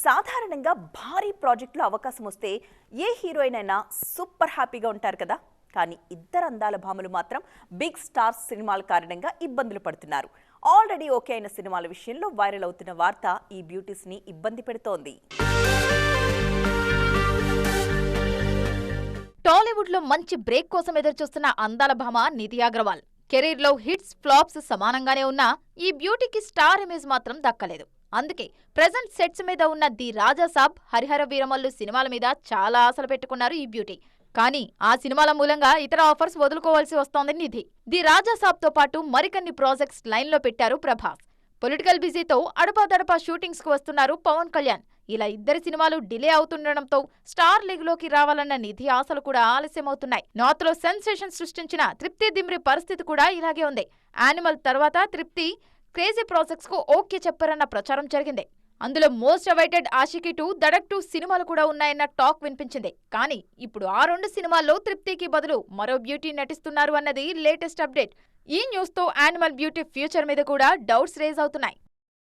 సాధారణంగా భారీ ప్రాజెక్టులో అవకాశం వస్తే ఏ హీరోయిన్ అయినా సూపర్ హ్యాపీగా ఉంటారు కదా. కానీ ఇద్దరు అందాల భామలు మాత్రం బిగ్ స్టార్స్ సినిమాల కారణంగా ఇబ్బందులు పడుతున్నారు. ఆల్రెడీ ఓకే అయిన సినిమాల విషయంలో వైరల్ అవుతున్న వార్త ఈ బ్యూటీస్ ని ఇబ్బంది పెడుతోంది. టాలీవుడ్ లో మంచి బ్రేక్ కోసం ఎదురుచూస్తున్న అందాల భామ నిధి అగర్వాల్. కెరీర్ లో హిట్స్ ఫ్లాప్స్ సమానంగానే ఉన్నా ఈ బ్యూటీకి స్టార్ ఇమేజ్ మాత్రం దక్కలేదు. అందుకే ప్రెజెంట్ సెట్స్ మీద ఉన్న ది రాజా సాబ్, హరిహర వీరమల్లు సినిమాల మీద చాలా ఆశలు పెట్టుకున్నారు ఈ బ్యూటీ. కానీ ఆ సినిమాల మూలంగా ఇతర ఆఫర్స్ వదులుకోవాల్సి వస్తోంది నిధి. ది రాజా సాబ్ తో పాటు మరికొన్ని ప్రాజెక్ట్స్ లైన్ లో పెట్టారు ప్రభాస్. పొలిటికల్ బిజీతో అడపాదడపా షూటింగ్స్ కు వస్తున్నారు పవన్ కళ్యాణ్. ఇలా ఇద్దరి సినిమాలు డిలే అవుతుండటంతో స్టార్ లీగ్ లోకి రావాలన్న నిధి ఆశలు కూడా ఆలస్యమవుతున్నాయి. నార్త్ లో సెన్సేషన్ సృష్టించిన తృప్తి దిమ్రి పరిస్థితి కూడా ఇలాగే ఉంది. యానిమల్ తర్వాత తృప్తి క్రేజీ ప్రాజెక్ట్స్ కు ఓకే చెప్పారన్న ప్రచారం జరిగింది. అందులో మోస్ట్ అవైటెడ్ ఆషికీ 2, దడక్ 2 సినిమాలు కూడా ఉన్నాయన్న టాక్ వినిపించింది. కానీ ఇప్పుడు ఆ రెండు సినిమాల్లో తృప్తికి బదులు మరో బ్యూటీ నటిస్తున్నారు అన్నది లేటెస్ట్ అప్డేట్. ఈ న్యూస్ తో యానిమల్ బ్యూటీ ఫ్యూచర్ మీద కూడా డౌట్స్ రేజ్ అవుతున్నాయి.